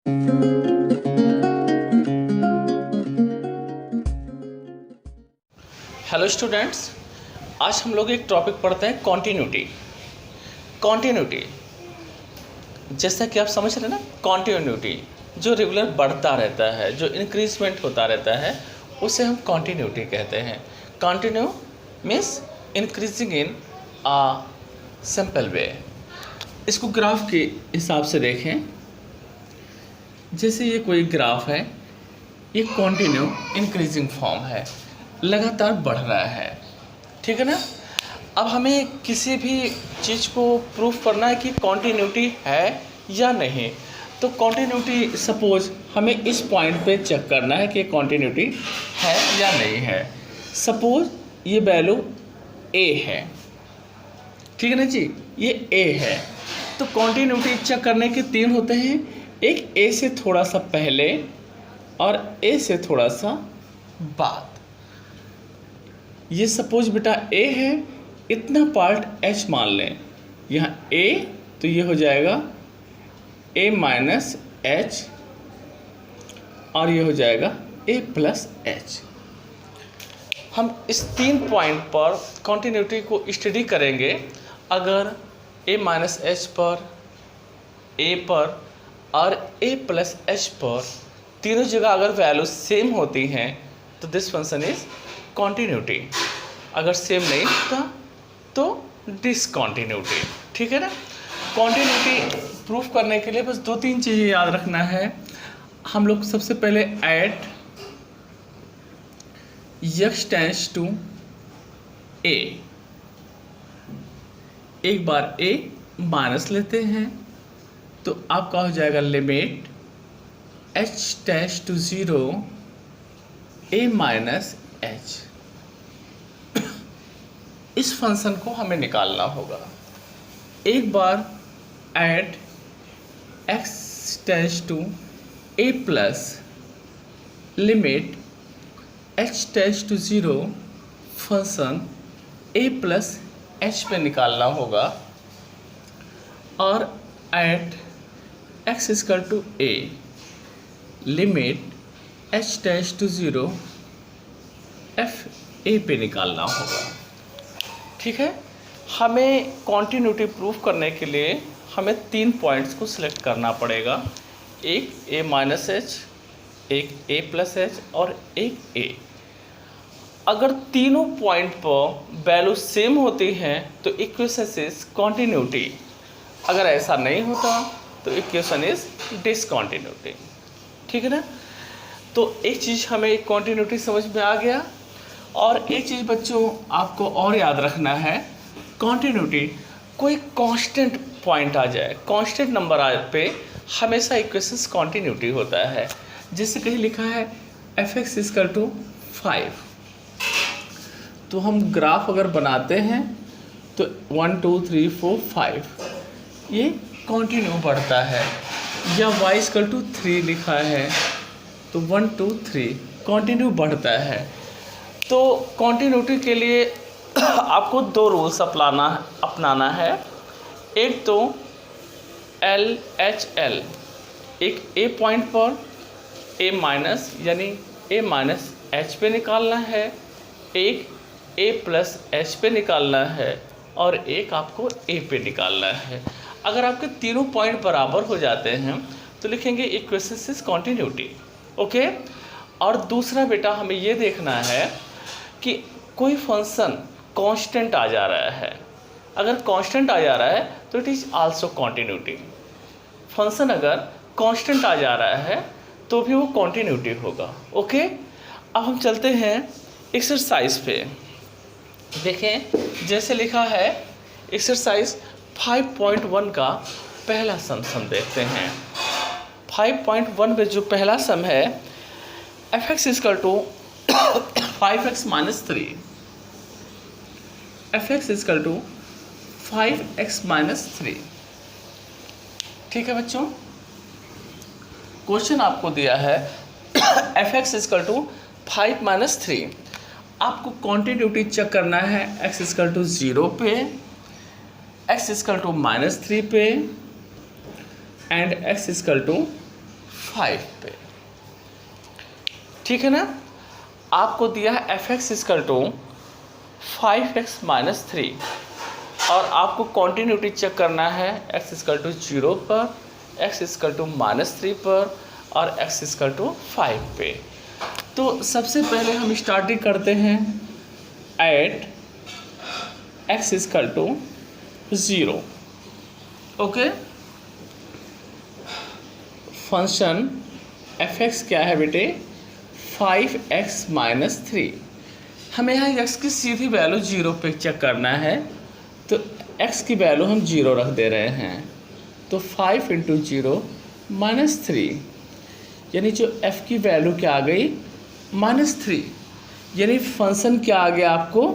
Hello students, आज हम लोग एक टॉपिक पढ़ते हैं कॉन्टिन्यूटी। कॉन्टिन्यूटी जैसा कि आप समझ रहे हैं ना, कॉन्टिन्यूटी जो रेगुलर बढ़ता रहता है, जो इंक्रीजमेंट होता रहता है, उसे हम कॉन्टिन्यूटी कहते हैं। Continue means increasing in a simple way. इसको ग्राफ के हिसाब से देखें। जैसे ये कोई ग्राफ है, ये कॉन्टिन्यू इंक्रीजिंग फॉर्म है, लगातार बढ़ रहा है, ठीक है ना। अब हमें किसी भी चीज़ को प्रूफ करना है कि कॉन्टिन्यूटी है या नहीं। तो कॉन्टिन्यूटी सपोज हमें इस पॉइंट पे चेक करना है कि कॉन्टिन्यूटी है या नहीं है। सपोज ये वैल्यू ए है, ठीक है ना जी, ये ए है। तो कॉन्टिन्यूटी चेक करने के तीन होते हैं, एक ए से थोड़ा सा पहले और ए से थोड़ा सा बाद। ये सपोज बेटा ए है, इतना पार्ट एच मान लें, यहाँ ए, तो ये हो जाएगा ए माइनस एच और ये हो जाएगा ए प्लस एच। हम इस तीन पॉइंट पर कॉन्टिन्यूटी को स्टडी करेंगे। अगर ए माइनस एच पर, ए पर और ए प्लस एच पर तीनों जगह अगर वैल्यू सेम होती हैं तो दिस फंक्शन इज कॉन्टिन्यूटी। अगर सेम नहीं होता तो डिसकॉन्टिन्यूटी, ठीक है ना। कॉन्टिन्यूटी प्रूफ करने के लिए बस दो तीन चीज़ें याद रखना है। हम लोग सबसे पहले at x tends to a, एक बार a माइनस लेते हैं तो आपका हो जाएगा limit h tends to 0 a minus h। इस फंक्शन को हमें निकालना होगा। एक बार at x tends to a plus limit h tends to 0 function a plus h पे निकालना होगा। और at x equal to a limit h tends to 0 f a पे निकालना होगा, ठीक है। हमें कॉन्टिन्यूटी प्रूफ करने के लिए हमें तीन पॉइंट्स को सिलेक्ट करना पड़ेगा, एक a माइनस एच, एक a प्लस एच और एक a। अगर तीनों पॉइंट पर वैल्यू सेम होती हैं तो इक्वेशन इज कॉन्टिन्यूटी। अगर ऐसा नहीं होता तो इक्वेशन इज डिसकॉन्टिन्यूटी, ठीक है ना। तो एक चीज़ हमें कॉन्टिन्यूटी समझ में आ गया। और एक चीज़ बच्चों आपको और याद रखना है, कॉन्टिन्यूटी कोई कांस्टेंट पॉइंट आ जाए, कांस्टेंट नंबर आ पे हमेशा इक्वेशंस कॉन्टिन्यूटी होता है। जैसे कहीं लिखा है f(x) इक्वल टू 5, तो हम ग्राफ अगर बनाते हैं तो 1 2 3 4 5 ये कॉन्टिन्यू बढ़ता है। या y इक्वल टू 3 लिखा है तो 1 2 3 कॉन्टिन्यू बढ़ता है। तो कॉन्टिन्यूटी के लिए आपको दो रूल्स अपनाना है। एक तो LHL, एक ए पॉइंट पर ए माइनस यानी ए माइनस एच पे निकालना है, एक ए प्लस एच पे निकालना है और एक आपको ए पे निकालना है। अगर आपके तीनों पॉइंट बराबर हो जाते हैं तो लिखेंगे इक्वेशन इज कॉन्टिन्यूटी, ओके। और दूसरा बेटा हमें ये देखना है कि कोई फंक्शन कांस्टेंट आ जा रहा है। अगर कांस्टेंट आ जा रहा है तो it is also continuity. Function अगर कांस्टेंट आ जा रहा है तो भी वो कॉन्टिन्यूटी होगा, ओके। अब हम चलते हैं एक्सरसाइज पे। देखें, जैसे लिखा है एक्सरसाइज 5.1 का पहला सम देखते हैं। 5.1 में जो पहला सम है f(x) equal to 5x minus 3, f(x) equal to 5x minus 3, ठीक है बच्चों। क्वेश्चन आपको दिया है f(x) इक्वल टू 5 माइनस 3। आपको कॉन्टिन्यूटी चेक करना है x इक्वल टू 0 पे, x इक्वल टू -3 पे एंड x इक्वल टू 5 पे। ठीक है ना। आपको दिया है F X equal to 5x minus 3 और आपको कॉन्टिन्यूटी चेक करना है x इक्वल टू 0 पर, x इक्वल टू -3 पर और x इक्वल टू 5 पे। तो सबसे पहले हम स्टार्टिंग करते हैं at x equal to 0। Okay, function F X क्या है बेटे 5x माइनस 3। हमें यहाँ x की सीधी वैल्यू 0 पे चेक करना है, तो x की वैल्यू हम 0 रख दे रहे हैं। तो 5 इंटू 0 -3, यानी जो f की वैल्यू क्या आ गई -3, यानी फंक्शन क्या आ गया आपको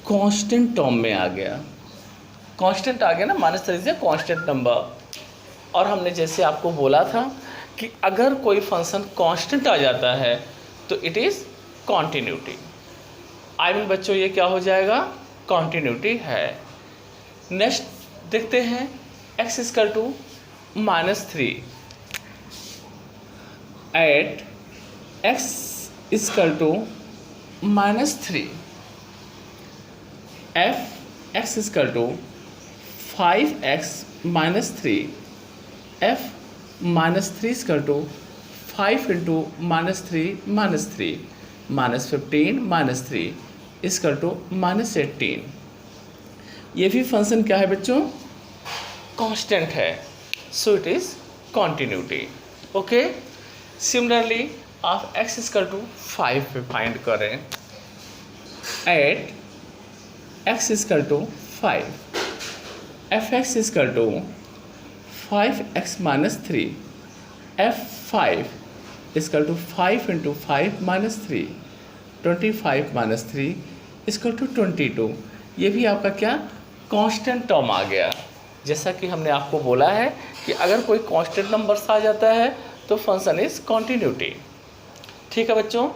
कांस्टेंट टर्म में आ गया। कांस्टेंट आ गया ना, -3 से कांस्टेंट नंबर। और हमने जैसे आपको बोला था कि अगर कोई फंक्शन कांस्टेंट आ जाता है तो it is continuity. I mean बच्चों ये क्या हो जाएगा, कॉन्टिन्यूटी है। नेक्स्ट देखते हैं x equal to -3 at x equal to -3 f x equal to 5x minus 3 f -3 equal to 5 into -3 -3 -15 -3 equal to -18। ये भी फंक्शन क्या है बच्चों, कांस्टेंट है, so it is continuity. Okay, similarly आप x इक्वल टू 5 पे फाइंड करें at x equal to 5 F X equal to 5x minus 3 f5 equal to 5 into 5 minus 3 25 minus 3 equal to 22। ये भी आपका क्या कांस्टेंट टर्म आ गया। जैसा कि हमने आपको बोला है कि अगर कोई कांस्टेंट नंबर्स आ जाता है तो फंक्शन इज कॉन्टिन्यूटी। ठीक है बच्चों,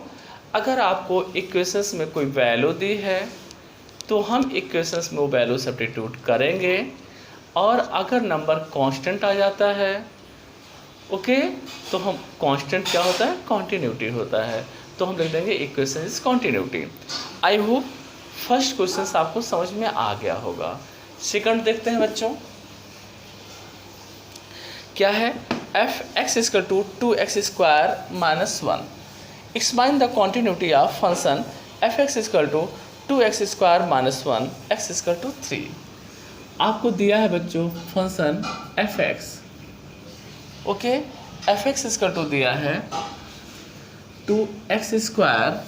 अगर आपको इक्वेशंस में कोई वैल्यू दी है तो हम इक्वेशंस में वो वैल्यू सब्स्टिट्यूट करेंगे, और अगर नंबर कांस्टेंट आ जाता है ओके तो हम कांस्टेंट क्या होता है, कॉन्टिन्यूटी होता है, तो हम लिख देंगे equation is continuity. I hope first question आपको समझ में आ गया होगा। सेकंड देखते हैं बच्चों, क्या है F X equal to 2x square minus 1। Explain the continuity of function F X equal to 2x square minus 1 x equal to 3। आपको दिया है बच्चों function F X. Okay, F X equal to दिया है 2x square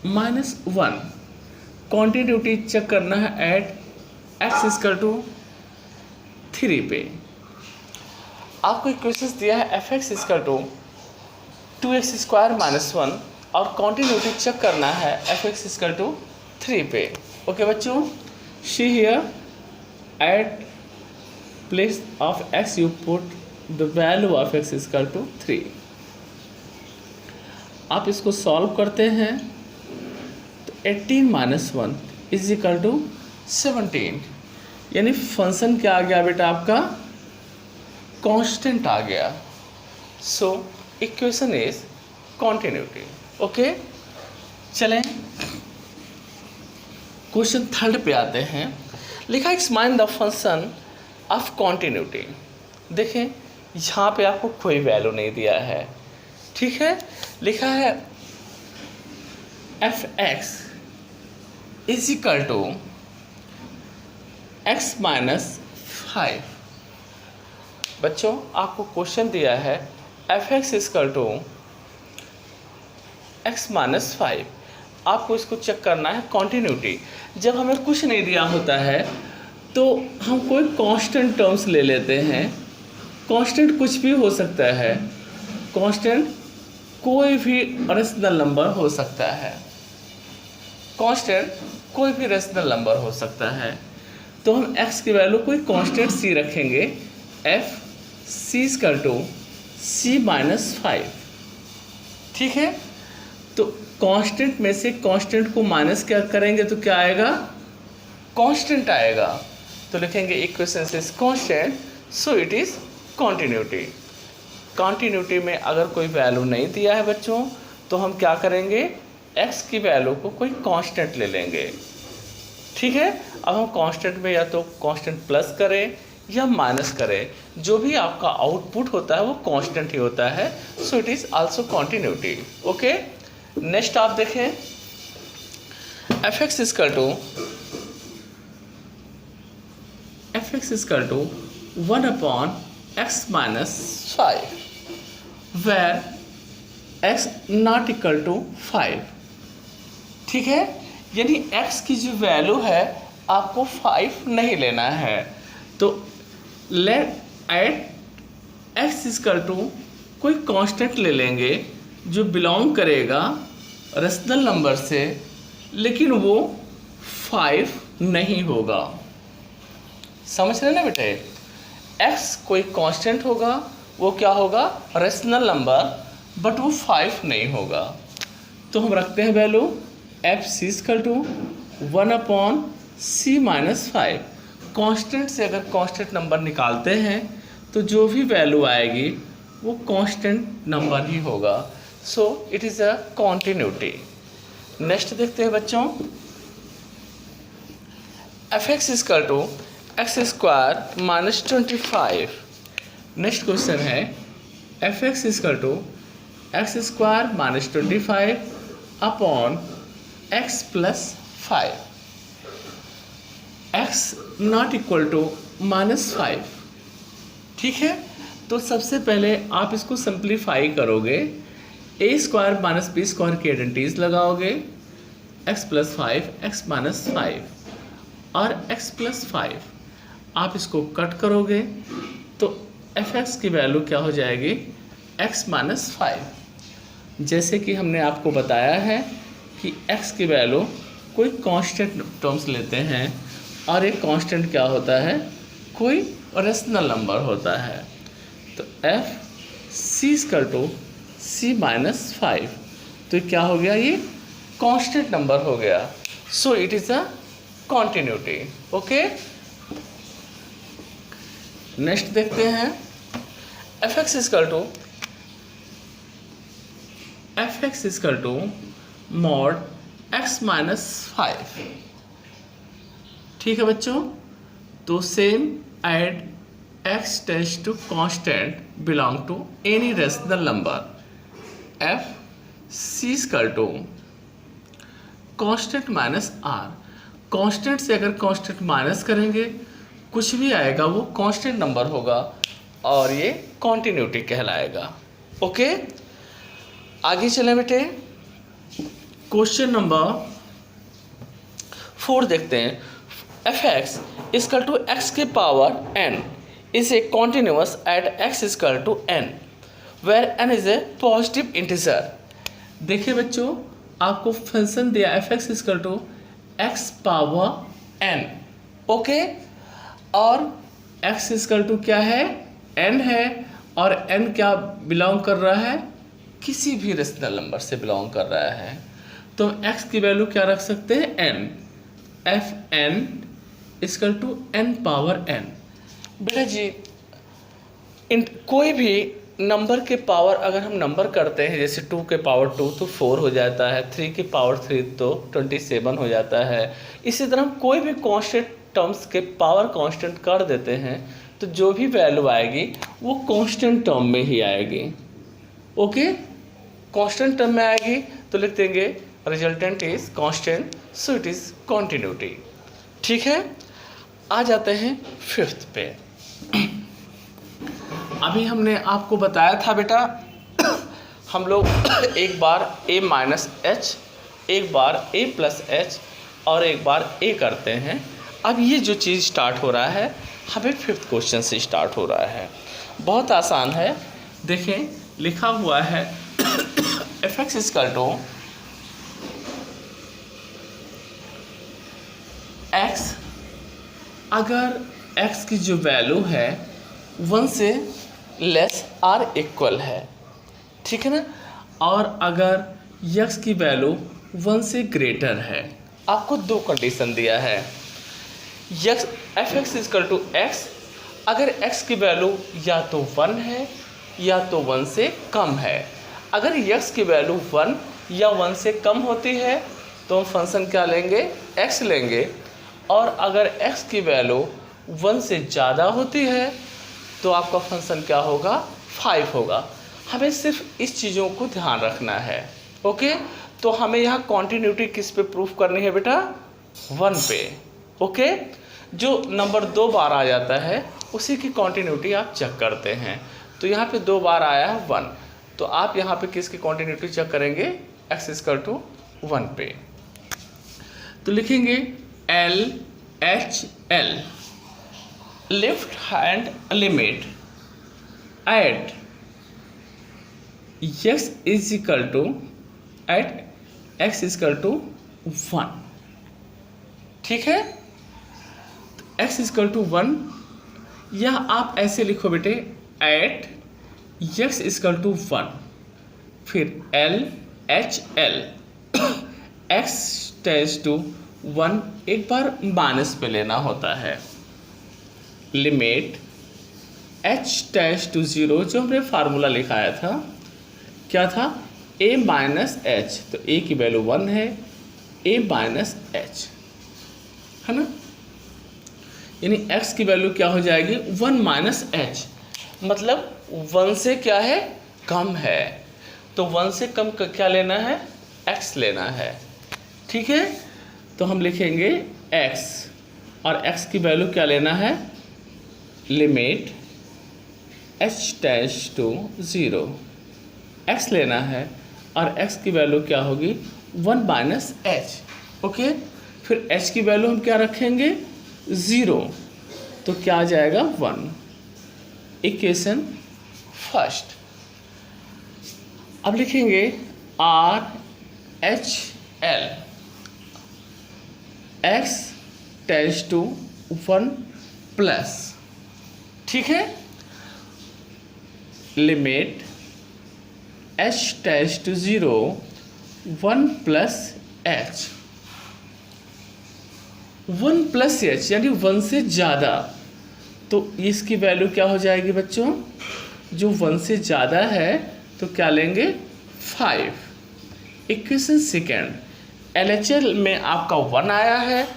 minus 1। Continuity check करना है eight x equal to 3 पे। आपको इक्वेशन दिया है F X equal to 2x square minus 1 और कॉन्टिन्यूटी चेक करना है एफ एक्स इक्वल टू 3 पे। ओके बच्चों, see here at place of x you put the value of x equal to 3। आप इसको सॉल्व करते हैं तो 18 माइनस 1 इज इक्वल टू 17, यानी फंक्शन क्या आ गया बेटा आपका कांस्टेंट आ गया। So equation is continuity. Okay, चलें क्वेश्चन थर्ड पे आते हैं। लिखा explain the function of continuity. देखें यहाँ पे आपको कोई वैल्यू नहीं दिया है, ठीक है। लिखा है F X is equal to X minus 5। बच्चों आपको क्वेश्चन दिया है F X equal to X minus 5। आपको इसको चेक करना है कॉन्टिन्यूटी। जब हमें कुछ नहीं दिया होता है तो हम कोई कांस्टेंट टर्म्स ले लेते हैं। कांस्टेंट कुछ भी हो सकता है, कांस्टेंट कोई भी रेशनल नंबर हो सकता है, कांस्टेंट कोई भी रेशनल नंबर हो सकता है। तो हम x की वैल्यू कोई कांस्टेंट c रखेंगे, F C equal to c minus 5। ठीक है, तो कांस्टेंट में से कांस्टेंट को माइनस क्या करेंगे तो क्या आएगा, कांस्टेंट आएगा। तो लिखेंगे equation is constant so it is continuity. Continuity में अगर कोई वैल्यू नहीं दिया है बच्चों, तो हम क्या करेंगे, x की वैल्यू को कोई कांस्टेंट ले लेंगे। ठीक है, अब हम कांस्टेंट में या तो कांस्टेंट प्लस करें या माइनस करें, जो भी आपका आउटपुट होता है वो कांस्टेंट ही होता है। So it is also continuity. Okay, next आप देखें, F x is equal to 1/x minus 5 where x not equal to 5। ठीक है, यानी x की जो वैल्यू है आपको 5 नहीं लेना है। तो let at x is equal to कोई कांस्टेंट ले लेंगे जो बिलोंग करेगा रेशनल नंबर से, लेकिन वो 5 नहीं होगा। समझ रहे ना बेटे, x कोई कांस्टेंट होगा, वो क्या होगा, रेशनल नंबर, बट वो 5 नहीं होगा। तो हम रखते हैं value F C is equal to 1/c minus 5। Constant से अगर कांस्टेंट नंबर निकालते हैं तो जो भी वैल्यू आएगी वो कांस्टेंट नंबर ही होगा। So it is a continuity. Next देखते हैं बच्चों, f x is equal to x square minus 25। Next question है F x is equal to x square minus 25 upon x plus 5, x not equal to minus 5। ठीक है, तो सबसे पहले आप इसको सिंप्लीफाई करोगे, ए स्क्वायर माइनस बी स्क्वायर की आइडेंटिटीज लगाओगे, एक्स प्लस 5 एक्स माइनस 5 और एक्स प्लस 5 आप इसको कट करोगे तो एफ एक्स की वैल्यू क्या हो जाएगी, एक्स माइनस 5। जैसे कि हमने आपको बताया है कि x की वैल्यू कोई कांस्टेंट टर्म्स लेते हैं और एक कांस्टेंट क्या होता है, कोई रेशनल नंबर होता है। तो F C is equal to C minus 5, तो क्या हो गया, ये कांस्टेंट नंबर हो गया। So it is a continuity. Okay, next देखते हैं, F x is equal to mod x minus 5। ठीक है बच्चों, तो same at x tends to constant belong to any rational number, F C is equal to constant minus r। Constant से अगर constant minus करेंगे कुछ भी आएगा वो कांस्टेंट नंबर होगा और ये कॉन्टिन्यूटी कहलाएगा। ओके, आगे चलें बेटे, क्वेश्चन नंबर 4 देखते हैं, F x is equal to x के power n is a continuous at x is equal to n where n is a positive integer. देखिए बच्चों, आपको फंक्शन दिया f x is equal to x power n। Okay, और x is equal to क्या है, n है, और n क्या बिलोंग कर रहा है, किसी भी रेशनल नंबर से बिलोंग कर रहा है। तो x की वैल्यू क्या रख सकते हैं, n, F n is equal to n power n। बेटा जी, कोई भी नंबर के पावर अगर हम नंबर करते हैं, जैसे 2 के पावर 2 तो 4 हो जाता है, 3 के पावर 3 तो 27 हो जाता है। इसी तरह हम कोई भी कांस्टेंट टर्म्स के पावर कांस्टेंट कर देते हैं तो जो भी वैल्यू आएगी वो कांस्टेंट टर्म में ही आएगी। ओके, कांस्टेंट टर्म में आएगी तो लिख देंगे resultant is constant, so it is continuity. ठीक है, आ जाते हैं 5th पे। अभी हमने आपको बताया था बेटा, हम लोग एक बार a माइनस एच, एक बार a प्लस एच और एक बार a करते हैं। अब ये जो चीज़ स्टार्ट हो रहा है हमें 5th क्वेश्चन से स्टार्ट हो रहा है। बहुत आसान है, देखें लिखा हुआ है F x is equal to X, अगर x की जो वैल्यू है 1 से लेस आर इक्वल है, ठीक है ना, और अगर x की वैल्यू 1 से ग्रेटर है। आपको 2 कंडीशन दिया है, F x is equal to X, अगर x की वैल्यू या तो 1 है या तो 1 से कम है। अगर x की वैल्यू 1 या 1 से कम होती है तो हम फंक्शन क्या लेंगे, x लेंगे। और अगर x की वैल्यू 1 से ज़्यादा होती है तो आपका फंक्शन क्या होगा, 5 होगा। हमें सिर्फ इस चीज़ों को ध्यान रखना है। ओके, तो हमें यहाँ कॉन्टिन्यूटी किस पे प्रूफ करनी है बेटा, 1 पे। ओके, जो नंबर 2 बार आ जाता है उसी की कॉन्टिन्यूटी आप चेक करते हैं। तो यहाँ पे 2 बार आया है 1, तो आप यहाँ पे किसकी कॉन्टिन्यूटी चेक करेंगे, x = 1 पे। तो लिखेंगे LHL left hand limit at x = 1। ठीक है, x = 1, या आप ऐसे लिखो बेटे एट x = 1, फिर LHL x → 1, एक बार माइनस पे लेना होता है, लिमिट h → 0, जो हमने फार्मूला लिखाया था क्या था, a - h, तो a की वैल्यू 1 है, a - h है ना, यानी x की वैल्यू क्या हो जाएगी, 1 - h, मतलब 1 से क्या है, कम है। तो 1 से कम क्या लेना है, x लेना है। ठीक है, तो हम लिखेंगे x, और x की वैल्यू क्या लेना है, लिमिट h → 0, x लेना है, और x की वैल्यू क्या होगी, 1 - h। ओके, फिर h की वैल्यू हम क्या रखेंगे, 0, तो क्या आ जाएगा, 1। Equation first. अब लिखेंगे RHL x → 1 प्लस, ठीक है, लिमिट h → 0, 1 + h, 1 + h यानी 1 से ज़्यादा, तो इसकी वैल्यू क्या हो जाएगी बच्चों, जो 1 से ज़्यादा है तो क्या लेंगे, 5। इक्वेशन सेकेंड, LHL में आपका 1 आया है,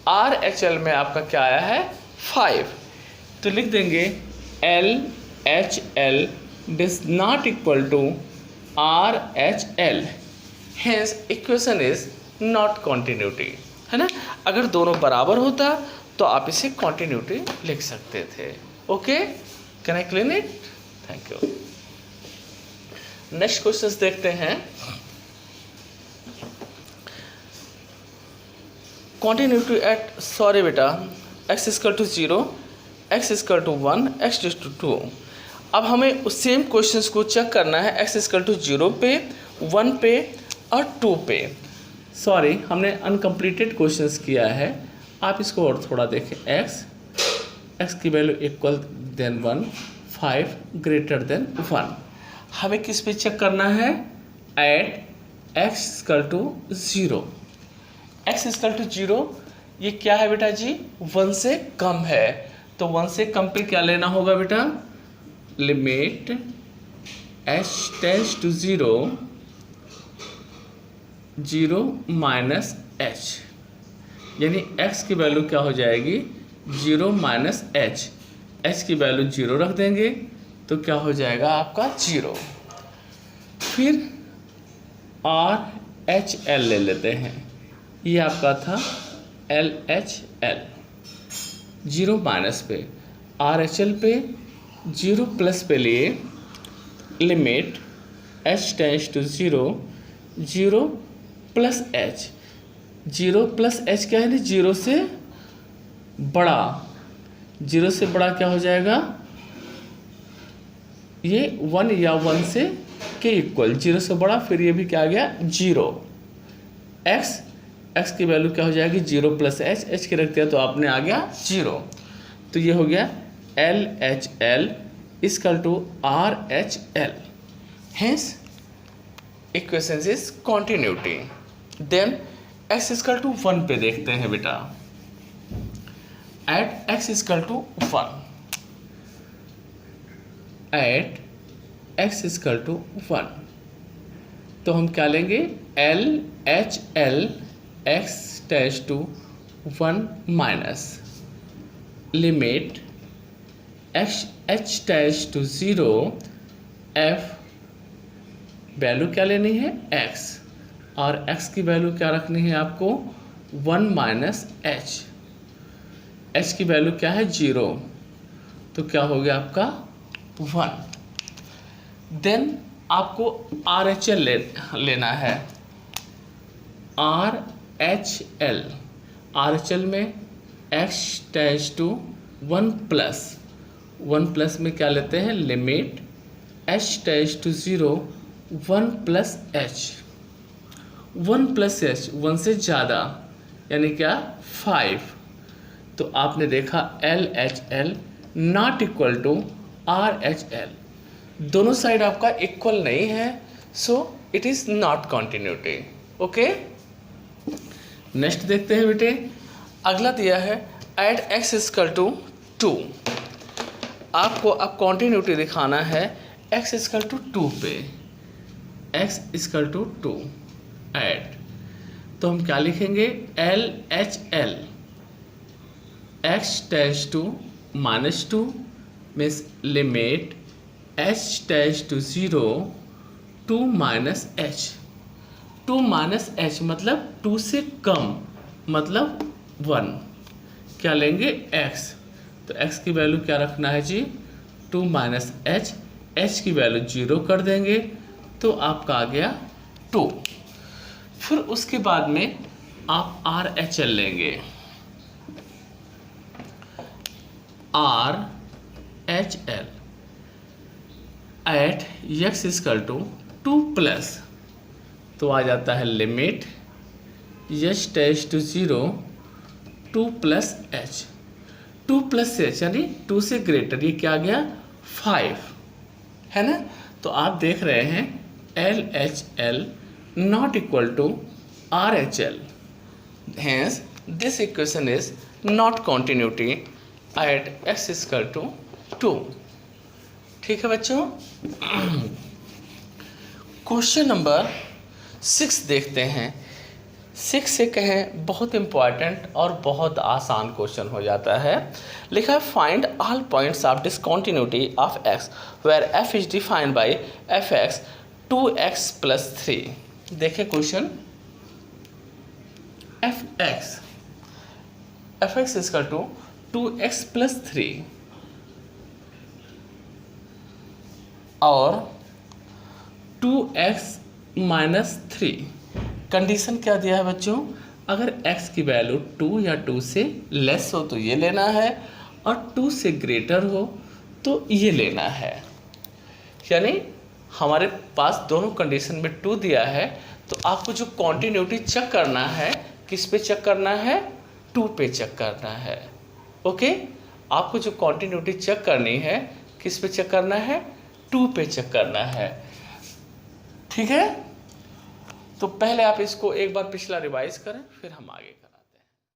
RHL में आपका क्या आया है, 5, तो लिख देंगे LHL does not equal to RHL, hence equation is not continuity, है ना। अगर दोनों बराबर होता तो आप इसे कॉन्टिन्यूटी लिख सकते थे। Okay, can I clean it, thank you. Next questions देखते हैं। कॉन्टिन्यूटी एट, सॉरी बेटा, x = 0, x = 1, x → 2। अब हमें उस सेम क्वेश्चंस को चेक करना है, x = 0 पे, 1 पे और 2 पे। सॉरी, हमने अनकम्प्लीटेड क्वेश्चंस किया है, आप इसको और थोड़ा देखें। x की वैल्यू इक्वल देन 1, 5 > 1। हमें किस पे चेक करना है, एट x = 0। x = 0, ये क्या है बेटा जी, 1 से कम है, तो 1 से कम पे क्या लेना होगा बेटा, लिमिट h → 0, 0 - h, यानी x की वैल्यू क्या हो जाएगी, 0 - h, h की वैल्यू 0 रख देंगे तो क्या हो जाएगा आपका 0। फिर RHL ले लेते हैं, ये आपका था LHL, 0 माइनस पे, RHL पे 0 प्लस पे लिए, लिमिट h → 0, 0 + h, 0 + h क्या है, 0 से बड़ा, 0 से बड़ा क्या हो जाएगा, ये 1 या 1 से के इक्वल, 0 से बड़ा, फिर ये भी क्या आ गया 0। x की वैल्यू क्या हो जाएगी, 0 + h के रख दिया तो आपने आ गया 0, तो ये हो गया LHL = RHL, hence equation is continuity। Then x = 1 पे देखते हैं बेटा, at x = 1, at x equal to 1। तो हम क्या लेंगे, LHL x tends to 1 minus limit h tends to 0 f value क्या लेनी है x, और x की वैल्यू क्या रखनी है आपको 1 माइनस h की वैल्यू क्या है 0, तो क्या हो गया आपका 1। देन आपको RHL लेना है, RHL में x टेंड्स टू 1 प्लस में क्या लेते हैं limit h tends to 0 1 plus h, 1 plus h 1 से ज़्यादा यानी क्या 5। तो आपने देखा LHL not equal to RHL, दोनों साइड आपका इक्वल नहीं है, so it is not continuity. Okay, next देखते हैं बेटे। अगला दिया है एड x इक्वल टू 2। आपको अब कॉन्टिन्यूटी दिखाना है x इक्वल टू 2 पे, x इक्वल टू 2 एड, तो हम क्या लिखेंगे LHL x tends to -2 means limit h tends to 0 2 minus h, 2 minus h मतलब 2 से कम मतलब 1। क्या लेंगे x, तो x की वैल्यू क्या रखना है जी 2 माइनस h की वैल्यू 0 कर देंगे, तो आपका आ गया 2। फिर उसके बाद में आप RHL लेंगे, RHL at x equal to 2 plus, तो आ जाता है limit h tends to 0 2 plus h, 2 plus h यानी 2 से ग्रेटर, ये क्या आ गया 5 है ना। तो आप देख रहे हैं LHL not equal to RHL, hence this equation is not continuity at x equal to 2। ठीक है बच्चों। क्वेश्चन नंबर 6 देखते हैं। 6 से कहें बहुत इम्पॉर्टेंट और बहुत आसान क्वेश्चन हो जाता है। लिखा है find all points of discontinuity of x where f is defined by fx 2x plus 3। देखिए question, fx is to 2x plus 3 और 2x माइनस 3। कंडीशन क्या दिया है बच्चों, अगर x की वैल्यू 2 या 2 से लेस हो तो ये लेना है, और 2 से ग्रेटर हो तो ये लेना है। यानी हमारे पास दोनों कंडीशन में 2 दिया है, तो आपको जो कॉन्टिन्यूटी चेक करना है किस पे चेक करना है, 2 पे चेक करना है। ओके, आपको जो कॉन्टिन्यूटी चेक करनी है किस पे चेक करना है, 2 पे चेक करना है। ठीक है, तो पहले आप इसको एक बार पिछला रिवाइज करें, फिर हम आगे करें।